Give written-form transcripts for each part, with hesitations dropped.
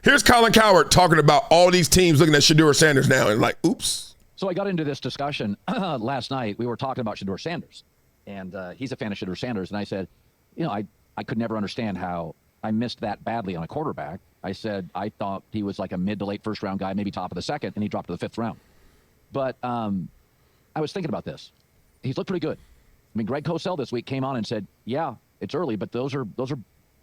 Here's Colin Cowherd talking about all these teams looking at Shedeur Sanders now and like, oops. So I got into this discussion last night. We were talking about Shedeur Sanders, and he's a fan of Shedeur Sanders. And I said, I could never understand how I missed that badly on a quarterback. I said I thought he was like a mid to late first round guy, maybe top of the second, and he dropped to the fifth round. But I was thinking about this. He's looked pretty good. I mean, Greg Cosell this week came on and said, yeah, it's early, but those are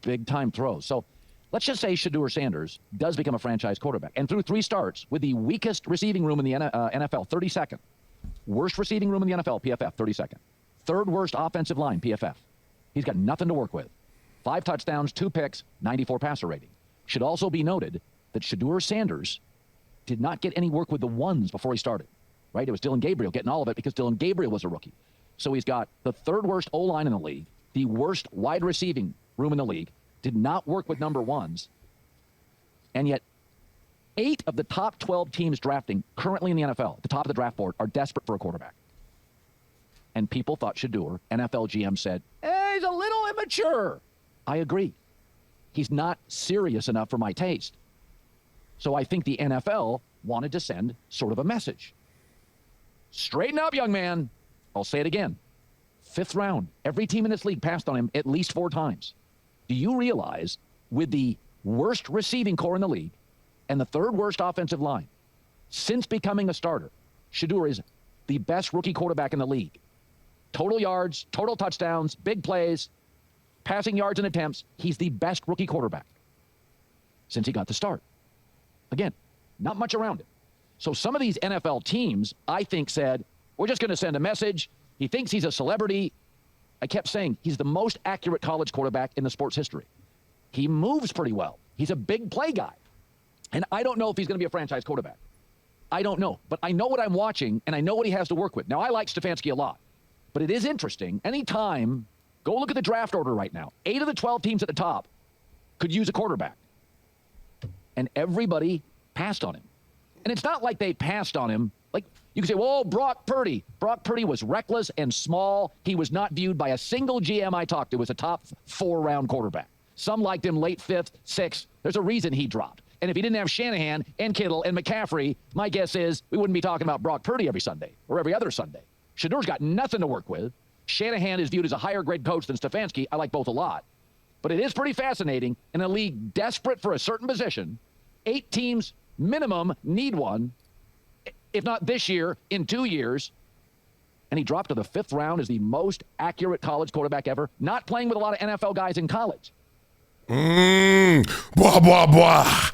big time throws. So let's just say Shedeur Sanders does become a franchise quarterback. And through 3 starts with the weakest receiving room in the NFL, 32nd. Worst receiving room in the NFL, PFF, 32nd. Third worst offensive line, PFF. He's got nothing to work with. 5 touchdowns, 2 picks, 94 passer rating. Should also be noted that Shedeur Sanders did not get any work with the ones before he started, right? It was Dylan Gabriel getting all of it because Dylan Gabriel was a rookie. So he's got the 3rd worst O-line in the league, the worst wide receiving room in the league, did not work with number ones, and yet 8 of the top 12 teams drafting currently in the NFL, at the top of the draft board, are desperate for a quarterback. And people thought Shaduer, NFL GM said, hey, he's a little immature. I agree. He's not serious enough for my taste. So I think the NFL wanted to send sort of a message. Straighten up, young man. I'll say it again. 5th round. Every team in this league passed on him at least 4 times. Do you realize with the worst receiving core in the league and the 3rd worst offensive line, since becoming a starter, Shaduer is the best rookie quarterback in the league. Total yards, total touchdowns, big plays, passing yards and attempts. He's the best rookie quarterback since he got the start. Again, not much around it. So some of these NFL teams, I think, said, we're just going to send a message. He thinks he's a celebrity. I kept saying he's the most accurate college quarterback in the sport's history. He moves pretty well. He's a big play guy. And I don't know if he's going to be a franchise quarterback. I don't know. But I know what I'm watching, and I know what he has to work with. Now, I like Stefanski a lot. But it is interesting. Anytime, go look at the draft order right now. 8 of the 12 teams at the top could use a quarterback. And everybody passed on him. And it's not like they passed on him. Like, you can say, well, Brock Purdy. Brock Purdy was reckless and small. He was not viewed by a single GM I talked to as a top 4-round quarterback. Some liked him late 5th, 6th. There's a reason he dropped. And if he didn't have Shanahan and Kittle and McCaffrey, my guess is we wouldn't be talking about Brock Purdy every Sunday or every other Sunday. Shadeur's got nothing to work with. Shanahan is viewed as a higher grade coach than Stefanski. I like both a lot. But it is pretty fascinating. In a league desperate for a certain position, 8 teams minimum need one, if not this year, in 2 years. And he dropped to the 5th round as the most accurate college quarterback ever, not playing with a lot of NFL guys in college. Blah, blah, blah.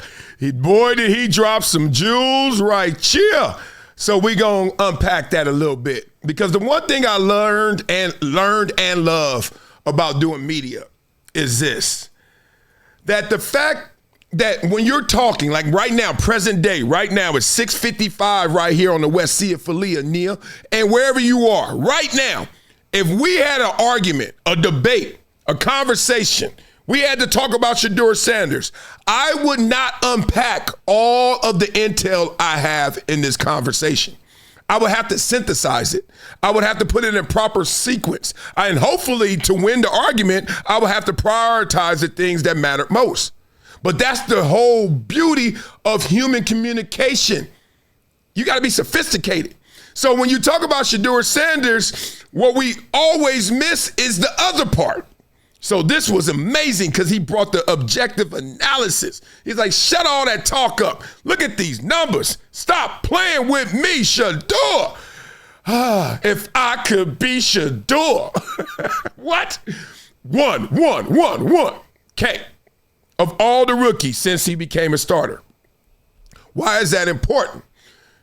Boy, did he drop some jewels right here. So we going to unpack that a little bit. Because the one thing I learned and love about doing media is this. That the fact that when you're talking, like right now, present day, right now, it's 6:55 right here on the West Sea of Philea, Nia, and wherever you are, right now, if we had an argument, a debate, a conversation, we had to talk about Shedeur Sanders, I would not unpack all of the intel I have in this conversation. I would have to synthesize it. I would have to put it in proper sequence. And hopefully to win the argument, I would have to prioritize the things that matter most. But that's the whole beauty of human communication. You got to be sophisticated. So when you talk about Shedeur Sanders, what we always miss is the other part. So this was amazing because he brought the objective analysis. He's like, shut all that talk up. Look at these numbers. Stop playing with me, Shaduer. If I could be Shaduer. What? One. Okay. Of all the rookies since he became a starter. Why is that important?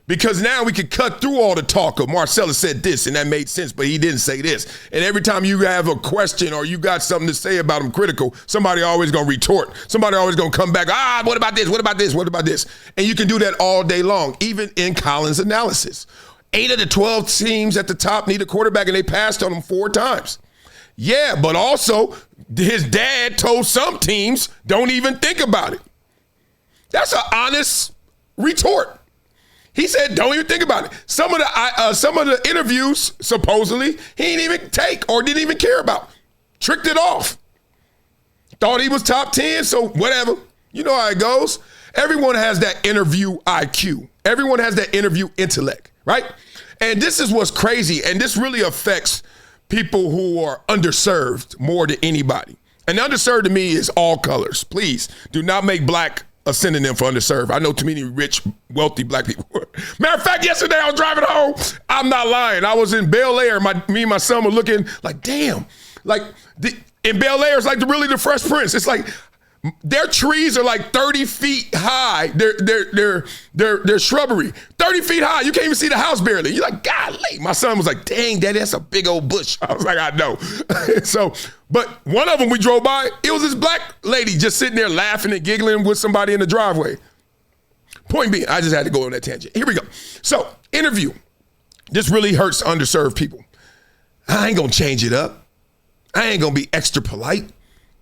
Because now we can cut through all the talk of Marcellus said this and that made sense, but he didn't say this. And every time you have a question or you got something to say about him critical, somebody always going to retort. Somebody always going to come back, what about this? What about this? What about this? And you can do that all day long, even in Colin's analysis. 8 of the 12 teams at the top need a quarterback and they passed on him 4 times. Yeah, but also his dad told some teams, don't even think about it. That's an honest retort. He said, don't even think about it. Some of the interviews, supposedly, he didn't even take or didn't even care about. Tricked it off. Thought he was top 10, so whatever. You know how it goes. Everyone has that interview IQ. Everyone has that interview intellect, right? And this is what's crazy, and this really affects people who are underserved more than anybody. And underserved to me is all colors. Please do not make black a synonym for underserved. I know too many rich, wealthy black people. Matter of fact, yesterday I was driving home. I'm not lying. I was in Bel Air. Me and my son were looking like, damn. Like, in Bel Air, it's like really the Fresh Prince. It's like their trees are like 30 feet high. They're shrubbery. 30 feet high. You can't even see the house barely. You're like, golly. My son was like, dang, Daddy, that's a big old bush. I was like, I know. But one of them we drove by, it was this black lady just sitting there laughing and giggling with somebody in the driveway. Point being, I just had to go on that tangent. Here we go. So, interview. This really hurts underserved people. I ain't gonna change it up. I ain't gonna be extra polite.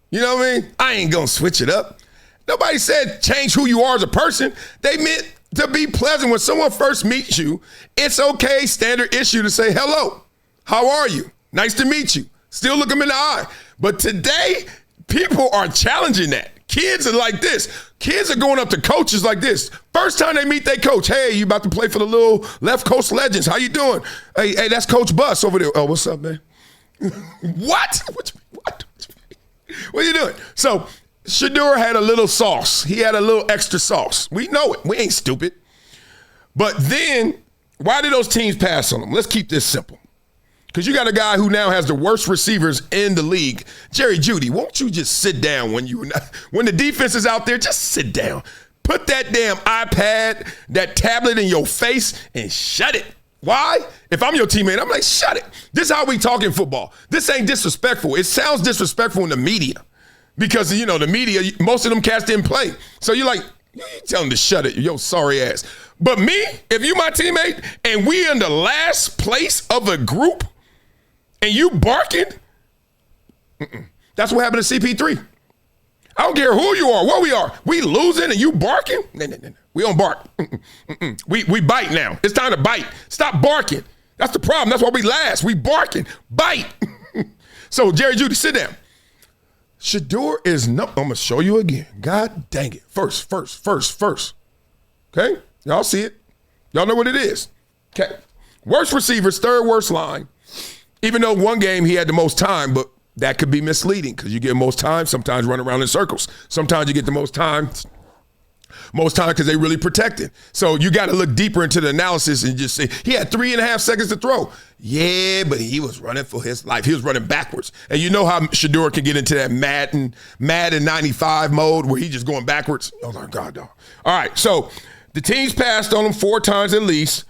You know what I mean? I ain't gonna switch it up. Nobody said change who you are as a person. They meant to be pleasant. When someone first meets you, it's okay, standard issue, to say, hello, how are you? Nice to meet you. Still look them in the eye. But today, people are challenging that. Kids are like this. Kids are going up to coaches like this. First time they meet their coach, hey, you about to play for the little Left Coast Legends. How you doing? Hey, that's Coach Bus over there. Oh, what's up, man? What? What? What are you doing? So Shaduer had a little sauce. He had a little extra sauce. We know it. We ain't stupid. But then, why did those teams pass on him? Let's keep this simple. Because you got a guy who now has the worst receivers in the league. Jerry Jeudy, won't you just sit down when the defense is out there? Just sit down. Put that damn iPad, that tablet in your face and shut it. Why? If I'm your teammate, I'm like, shut it. This is how we talk in football. This ain't disrespectful. It sounds disrespectful in the media because, you know, the media, most of them cats didn't play. So you're like, you tell them to shut it, yo sorry ass. But me, if you my teammate and we in the last place of a group and you barking, that's what happened to CP3. I don't care who you are, where we are. We losing and you barking? No. We don't bark. We bite now. It's time to bite. Stop barking. That's the problem. That's why we last. We barking. Bite. So, Jerry Jeudy, sit down. Shedeur is no. I'm going to show you again. God dang it. First. Okay? Y'all see it. Y'all know what it is. Okay. Worst receivers, third worst line. Even though one game he had the most time, but that could be misleading because you get most time, sometimes run around in circles. Sometimes you get the most time because they really protected. So you got to look deeper into the analysis and just say, he had 3.5 seconds to throw. Yeah, but he was running for his life. He was running backwards. And you know how Shaduer can get into that Madden 95 mode where he's just going backwards? Oh, my God, dog. All right, so the teams passed on him 4 times at least.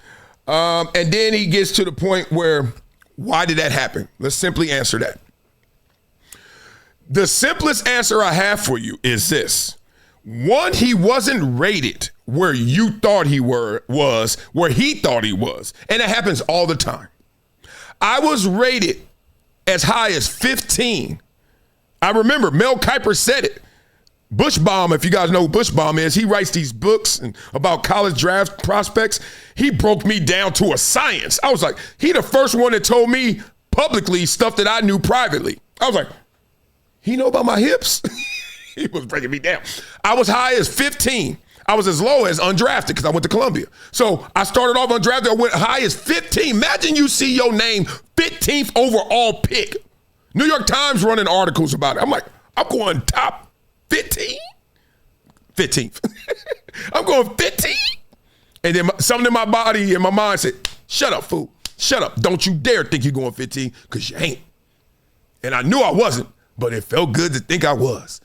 And then he gets to the point where, why did that happen? Let's simply answer that. The simplest answer I have for you is this. One, he wasn't rated where you thought he was, where he thought he was. And that happens all the time. I was rated as high as 15. I remember Mel Kiper said it. Bushbaum, if you guys know who Bushbaum is, he writes these books about college draft prospects. He broke me down to a science. I was like, he the first one that told me publicly stuff that I knew privately. I was like, he know about my hips? He was breaking me down. I was high as 15. I was as low as undrafted because I went to Columbia. So I started off undrafted. I went high as 15. Imagine you see your name 15th overall pick. New York Times running articles about it. I'm like, I'm going top 15? 15th. I'm going 15? And then something in my body and my mind said, shut up, fool. Shut up. Don't you dare think you're going 15 because you ain't. And I knew I wasn't, but it felt good to think I was.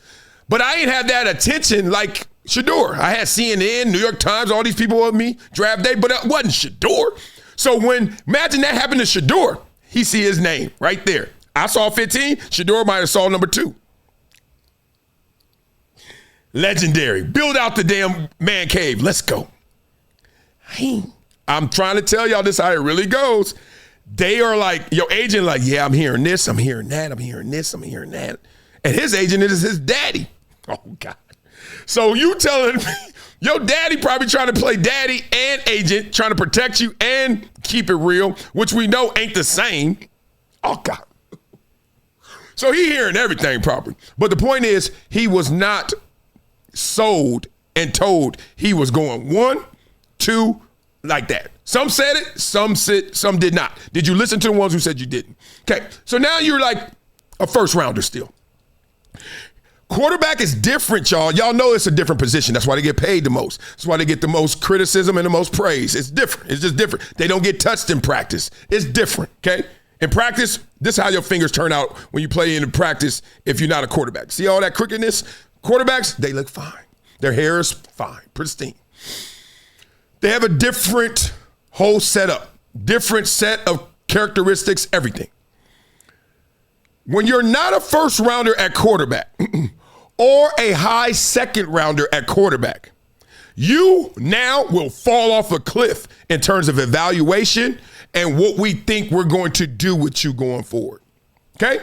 But I ain't had that attention like Shaduer. I had CNN, New York Times, all these people with me, draft day, but it wasn't Shaduer. So imagine that happened to Shaduer, he see his name right there. I saw 15, Shaduer might have saw number 2. Legendary. Build out the damn man cave. Let's go. I'm trying to tell y'all this how it really goes. They are like, your agent like, yeah, I'm hearing this, I'm hearing that, I'm hearing this, I'm hearing that. And his agent is his daddy. Oh, God. So you telling me your daddy probably trying to play daddy and agent, trying to protect you and keep it real, which we know ain't the same. Oh, God. So he hearing everything properly. But the point is, he was not sold and told he was going 1, 2, like that. Some said it, some did not. Did you listen to the ones who said you didn't? Okay, so now you're like a first rounder still. Quarterback is different, y'all. Y'all know it's a different position. That's why they get paid the most. That's why they get the most criticism and the most praise. It's different. It's just different. They don't get touched in practice. It's different, okay? In practice, this is how your fingers turn out when you play in practice if you're not a quarterback. See all that crookedness? Quarterbacks, they look fine. Their hair is fine, pristine. They have a different whole setup, different set of characteristics, everything. When you're not a first rounder at quarterback or a high second rounder at quarterback, you now will fall off a cliff in terms of evaluation and what we think we're going to do with you going forward. Okay?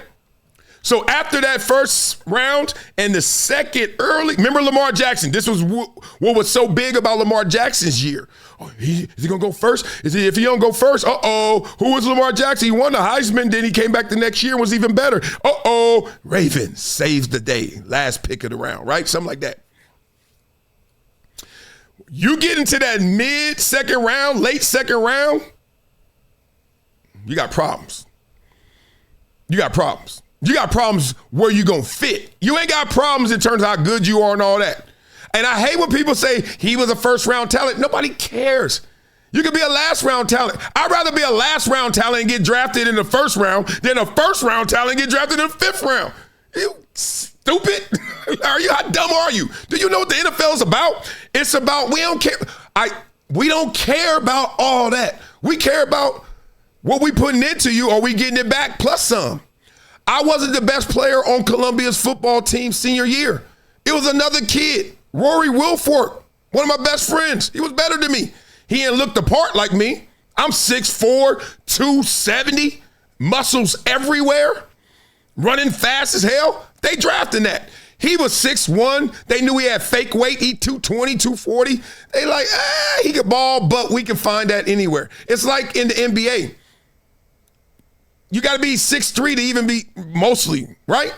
So after that first round and the second early, remember Lamar Jackson? This was what was so big about Lamar Jackson's year. Oh, is he going to go first? If he don't go first, who was Lamar Jackson? He won the Heisman, then he came back the next year and was even better. Ravens saves the day, last pick of the round, right? Something like that. You get into that mid-second round, late second round, you got problems. You got problems. You got problems where you going to fit. You ain't got problems in terms of how good you are and all that. And I hate when people say he was a first-round talent. Nobody cares. You could be a last-round talent. I'd rather be a last-round talent and get drafted in the first round than a first-round talent and get drafted in the fifth round. You stupid. How dumb are you? Do you know what the NFL is about? It's about we don't care. We don't care about all that. We care about what we putting into you. Are we getting it back plus some? I wasn't the best player on Columbia's football team senior year. It was another kid, Rory Wilfork, one of my best friends. He was better than me. He ain't looked the part like me. I'm 6'4", 270, muscles everywhere, running fast as hell. They drafting that. He was 6'1". They knew he had fake weight. He 220, 240. They like, he could ball, but we can find that anywhere. It's like in the NBA. You got to be 6'3" to even be mostly, right?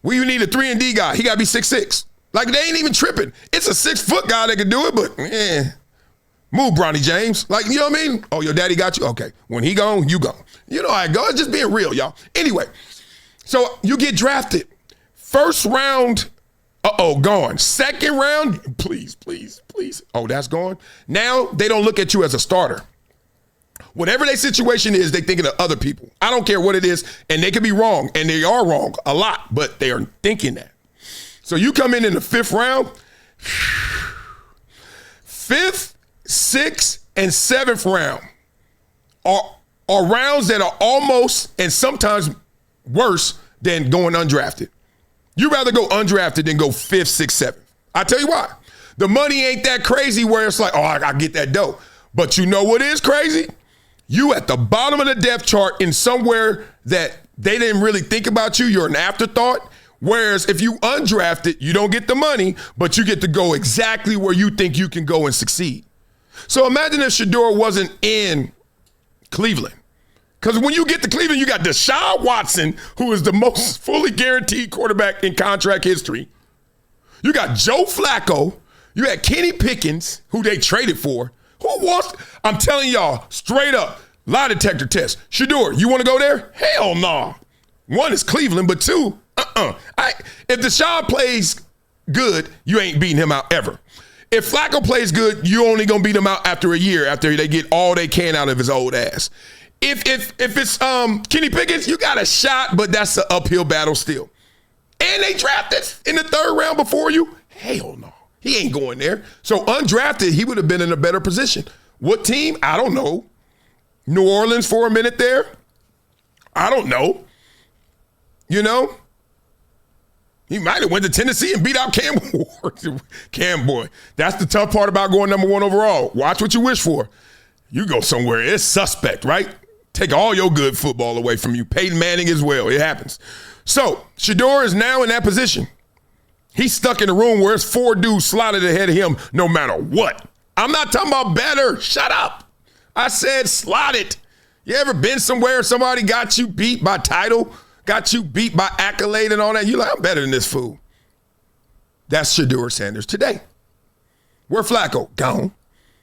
Well, you need a 3-and-D guy. He got to be 6'6". Like, they ain't even tripping. It's a 6-foot guy that can do it, but, move, Bronny James. Like, you know what I mean? Oh, your daddy got you? Okay. When he gone, you gone. You know how it goes. It's just being real, y'all. Anyway, so you get drafted. First round, gone. Second round, please. Oh, that's gone. Now they don't look at you as a starter. Whatever their situation is, they thinking of other people. I don't care what it is, and they could be wrong, and they are wrong a lot, but they are thinking that. So you come in the fifth round, fifth, sixth, and seventh round are rounds that are almost and sometimes worse than going undrafted. You'd rather go undrafted than go fifth, sixth, seventh. I tell you why. The money ain't that crazy where it's like, I get that dough. But you know what is crazy? You at the bottom of the depth chart in somewhere that they didn't really think about you. You're an afterthought. Whereas if you undrafted, you don't get the money, but you get to go exactly where you think you can go and succeed. So imagine if Shedeur wasn't in Cleveland. Because when you get to Cleveland, you got Deshaun Watson, who is the most fully guaranteed quarterback in contract history. You got Joe Flacco. You had Kenny Pickens, who they traded for. Who wants? I'm telling y'all, straight up, lie detector test. Shaduer, you want to go there? Hell no. Nah. One is Cleveland, but two, if Deshaun plays good, you ain't beating him out ever. If Flacco plays good, you only gonna beat him out after a year, after they get all they can out of his old ass. If it's Kenny Pickens, you got a shot, but that's an uphill battle still. And they drafted in the third round before you? Hell no. He ain't going there. So undrafted, he would have been in a better position. What team? I don't know. New Orleans for a minute there? I don't know. You know? He might have went to Tennessee and beat out Cam Ward. Cam, boy. That's the tough part about going number one overall. Watch what you wish for. You go somewhere, it's suspect, right? Take all your good football away from you. Peyton Manning as well. It happens. So, Shedeur is now in that position. He's stuck in a room where it's four dudes slotted ahead of him no matter what. I'm not talking about better. Shut up. I said slotted. You ever been somewhere somebody got you beat by title, got you beat by accolade and all that? You're like, I'm better than this fool. That's Shedeur Sanders today. Where Flacco? Gone.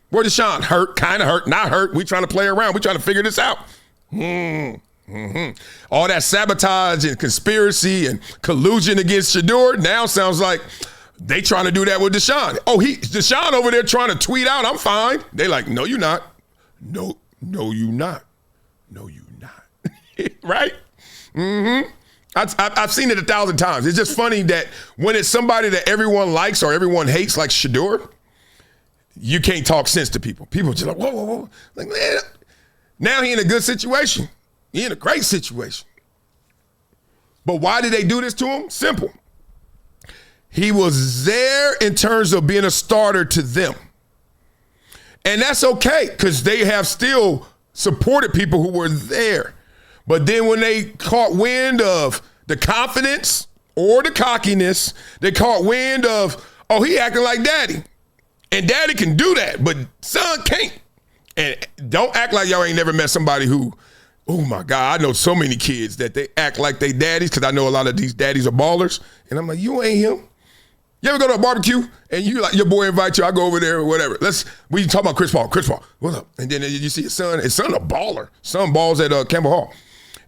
Where Deshaun? Hurt, kind of hurt, not hurt. We trying to play around. We trying to figure this out. All that sabotage and conspiracy and collusion against Shedeur now sounds like they trying to do that with Deshaun. Oh, Deshaun over there trying to tweet out, I'm fine. They like, no, you not. No, you not. No, you not. Right? I've seen it 1,000 times. It's just funny that when it's somebody that everyone likes or everyone hates, like Shedeur, you can't talk sense to people. People just like, whoa. Like, man, now he in a good situation. He in a great situation. But why did they do this to him? Simple. He was there in terms of being a starter to them. And that's okay, because they have still supported people who were there. But then when they caught wind of the confidence or the cockiness, they caught wind of, oh, he acting like daddy. And daddy can do that, but son can't. And don't act like y'all ain't never met somebody who, oh my God, I know so many kids that they act like they daddies, because I know a lot of these daddies are ballers. And I'm like, you ain't him. You ever go to a barbecue and you like, your boy invite you, I go over there or whatever. We talk about Chris Paul, what's up? And then you see his son a baller. Son balls at Campbell Hall.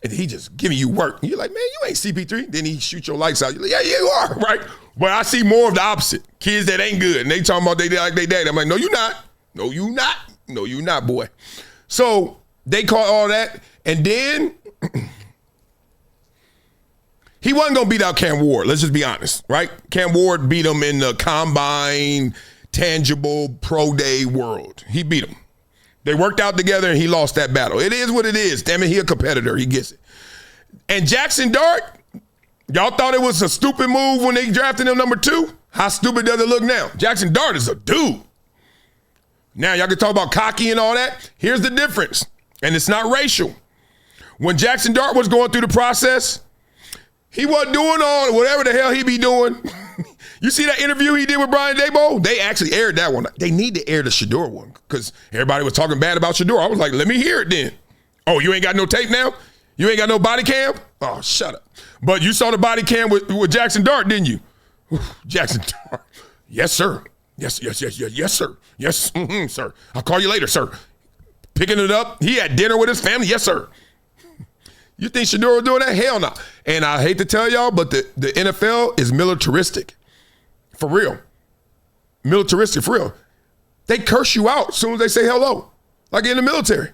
And he just giving you work. And you're like, man, you ain't CP3. Then he shoot your lights out. You're like, yeah, you are, right? But I see more of the opposite. Kids that ain't good. And they talking about they like they daddy. I'm like, no, you not. No, you not. No, you not, boy. So they caught all that. And then he wasn't going to beat out Cam Ward. Let's just be honest, right? Cam Ward beat him in the combine, tangible, pro day world. He beat him. They worked out together and he lost that battle. It is what it is. Damn it, he a competitor. He gets it. And Jackson Dart, y'all thought it was a stupid move when they drafted him number 2? How stupid does it look now? Jackson Dart is a dude. Now, y'all can talk about cocky and all that. Here's the difference, and it's not racial. When Jackson Dart was going through the process, he wasn't doing all whatever the hell he be doing. You see that interview he did with Brian Daboll? They actually aired that one. They need to air the Shaduer one because everybody was talking bad about Shaduer. I was like, let me hear it then. Oh, you ain't got no tape now? You ain't got no body cam? Oh, shut up. But you saw the body cam with Jackson Dart, didn't you? Jackson Dart. Yes, sir. Yes, sir. Yes, sir. I'll call you later, sir. Picking it up. He had dinner with his family. Yes, sir. You think Shaduer was doing that? Hell no. And I hate to tell y'all, but the NFL is militaristic. For real. Militaristic, for real. They curse you out as soon as they say hello. Like in the military.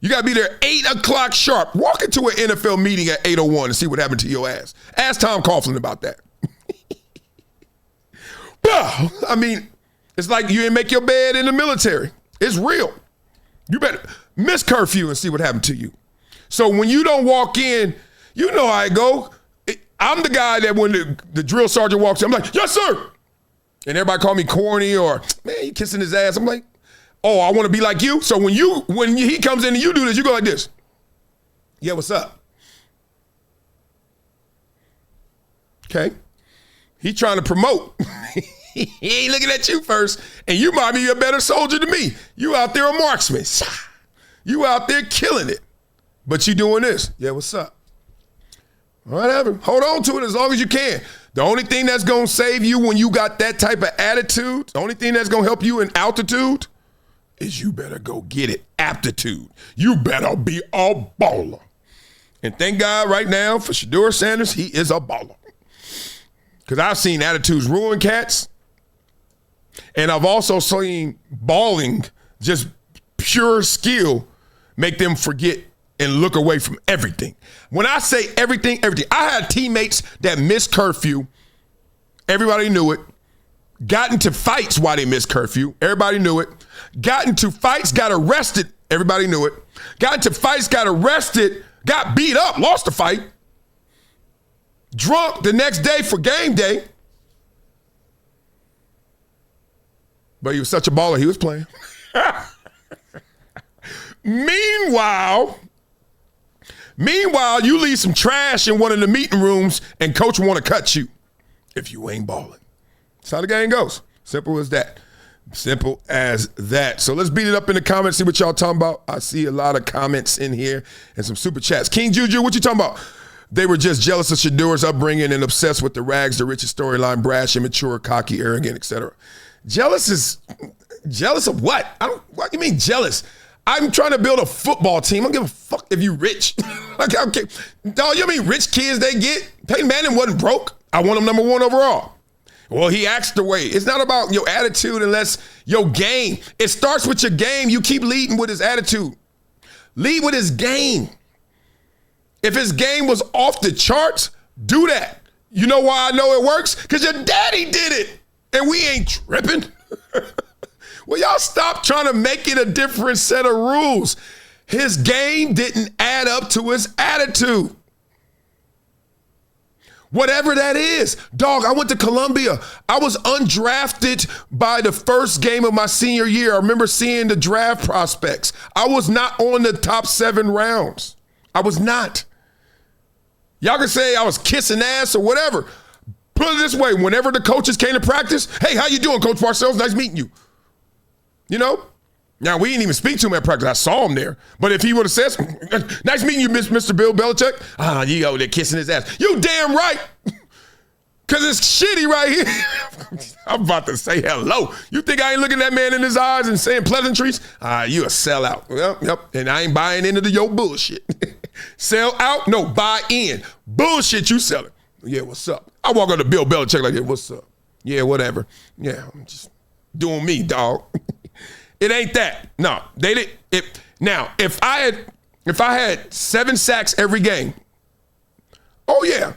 You got to be there 8 o'clock sharp. Walk into an NFL meeting at 8:01 and see what happened to your ass. Ask Tom Coughlin about that. I mean, it's like you didn't make your bed in the military. It's real. You better miss curfew and see what happened to you. So when you don't walk in, you know how it go. I'm the guy that when the drill sergeant walks in, I'm like, yes, sir. And everybody call me corny or, man, you kissing his ass. I'm like, oh, I want to be like you. So when he comes in and you do this, you go like this. Yeah, what's up? Okay. He trying to promote. He ain't looking at you first. And you might be a better soldier than me. You out there a marksman. You out there killing it. But you doing this. Yeah, what's up? Whatever. Hold on to it as long as you can. The only thing that's going to save you when you got that type of attitude, the only thing that's going to help you in altitude is you better go get it. Aptitude. You better be a baller. And thank God right now for Shedeur Sanders, he is a baller. Because I've seen attitudes ruin cats. And I've also seen balling, just pure skill, make them forget and look away from everything. When I say everything. I had teammates that missed curfew. Everybody knew it. Got into fights while they missed curfew. Everybody knew it. Got into fights, got arrested. Everybody knew it. Got into fights, got arrested, got beat up, lost the fight. Drunk the next day for game day. But he was such a baller, he was playing. Meanwhile, you leave some trash in one of the meeting rooms and coach want to cut you if you ain't balling. That's how the game goes. Simple as that. Simple as that. So let's beat it up in the comments, see what y'all talking about. I see a lot of comments in here and some super chats. King Juju, what you talking about? They were just jealous of Shadeur's upbringing and obsessed with the rags, the riches storyline, brash, immature, cocky, arrogant, etc. Jealous of what? What do you mean jealous? I'm trying to build a football team. I don't give a fuck if you rich. Like, okay. Dog, you know how many rich kids they get? Peyton Manning wasn't broke. I want him number 1 overall. Well, he acts the way. It's not about your attitude unless your game. It starts with your game. You keep leading with his attitude. Lead with his game. If his game was off the charts, do that. You know why I know it works? Because your daddy did it. And we ain't tripping. Well, y'all stop trying to make it a different set of rules. His game didn't add up to his attitude. Whatever that is. Dog, I went to Columbia. I was undrafted by the first game of my senior year. I remember seeing the draft prospects. I was not on the top 7 rounds. I was not. Y'all can say I was kissing ass or whatever. Put it this way, whenever the coaches came to practice, hey, how you doing, Coach Marcellus? Nice meeting you. You know? Now, we didn't even speak to him at practice. I saw him there. But if he would have said, nice meeting you, Mr. Bill Belichick. You over there kissing his ass. You damn right. Because it's shitty right here. I'm about to say hello. You think I ain't looking that man in his eyes and saying pleasantries? You a sellout. Yep. And I ain't buying into your bullshit. Sell out? No, buy in. Bullshit you selling. Yeah, what's up? I walk up to Bill Belichick like, what's up? Yeah, whatever. Yeah, I'm just doing me, dog. It ain't that. No, they did. Now, if I had 7 sacks every game, oh yeah,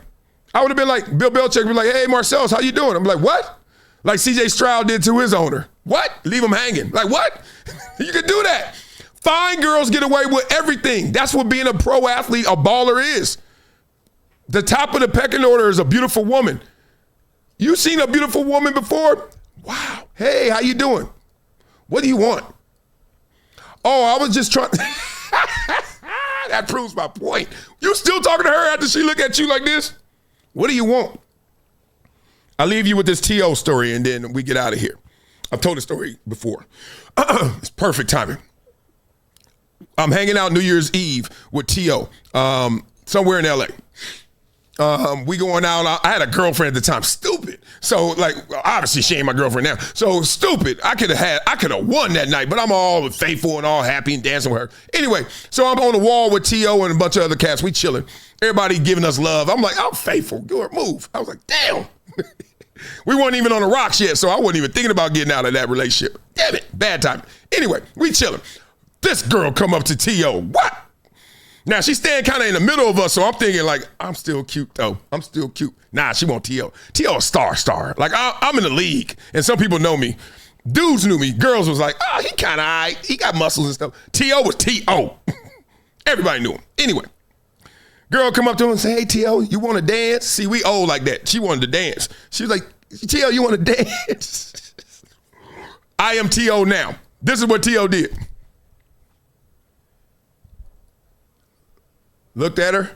I would have been like Bill Belichick. Would be like, hey Marcellus, how you doing? I'm like, what? Like C.J. Stroud did to his owner. What? Leave him hanging. Like what? You can do that. Fine girls get away with everything. That's what being a pro athlete, a baller is. The top of the pecking order is a beautiful woman. You seen a beautiful woman before? Wow. Hey, how you doing? What do you want? Oh, I was just trying. That proves my point. You still talking to her after she look at you like this? What do you want? I'll leave you with this T.O. story and then we get out of here. I've told the story before. It's perfect timing. I'm hanging out New Year's Eve with T.O. Somewhere in L.A. We going out. I had a girlfriend at the time. Stupid. So like, obviously she ain't my girlfriend now. So stupid. I could have won that night, but I'm all faithful and all happy and dancing with her. Anyway, so I'm on the wall with T.O. and a bunch of other cats. We chilling. Everybody giving us love. I'm like, I'm faithful. Good move. I was like, damn. We weren't even on the rocks yet, so I wasn't even thinking about getting out of that relationship. Damn it. Bad time. Anyway, we chilling. This girl come up to T.O. What? Now, she's standing kind of in the middle of us, so I'm thinking, like, I'm still cute, though. I'm still cute. Nah, she want T.O. T.O. a star. Like, I'm in the league, and some people know me. Dudes knew me. Girls was like, oh, he kind of all right. He got muscles and stuff. T.O. was T.O. Everybody knew him. Anyway, girl come up to him and say, hey, T.O., you want to dance? See, we old like that. She wanted to dance. She was like, T.O., you want to dance? I am T.O. now. This is what T.O. did. Looked at her.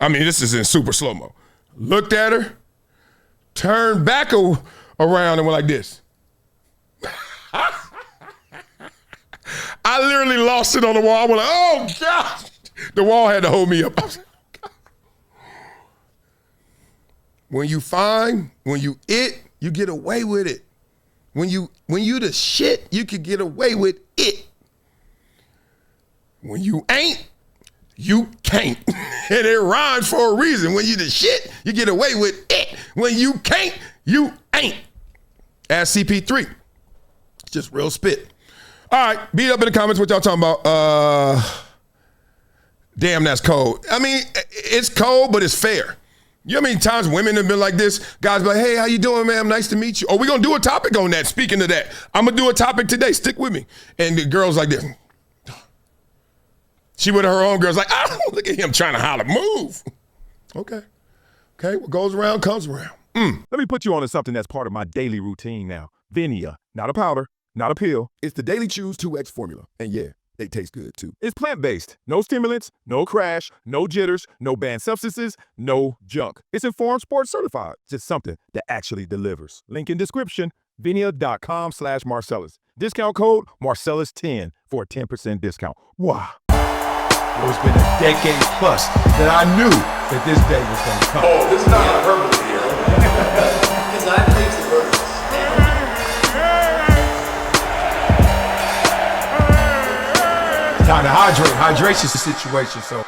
I mean, this is in super slow-mo. Looked at her, turned back around and went like this. I literally lost it on the wall. I went like, oh, God. The wall had to hold me up. I was like, oh, God. When you find, when you you get away with it. When you the shit, you can get away with it. When you ain't, you can't. And it rhymes for a reason. When you the shit, you get away with it. When you can't, you ain't. Ask CP3. Just real spit. All right, beat up in the comments what y'all talking about. Damn, that's cold. I mean, it's cold, but it's fair. You know how many times women have been like this? Guys be like, hey, how you doing, man? Nice to meet you. Oh, we're going to do a topic on that. Speaking of that, I'm going to do a topic today. Stick with me. And the girl's like this. She with her own girls like, oh, look at him trying to holler, move. Okay, what goes around comes around. Let me put you on to something that's part of my daily routine now. VINIA, not a powder, not a pill. It's the Daily Chews 2X formula. And yeah, they taste good too. It's plant-based. No stimulants, no crash, no jitters, no banned substances, no junk. It's Informed Sports certified. Just something that actually delivers. Link in description, vinia.com/Marcellus. Discount code Marcellus10 for a 10% discount. Wow. It's been a decade plus that I knew that this day was going to come. Oh, this is not hyperbole here. Time to hydrate. Hydration situation. So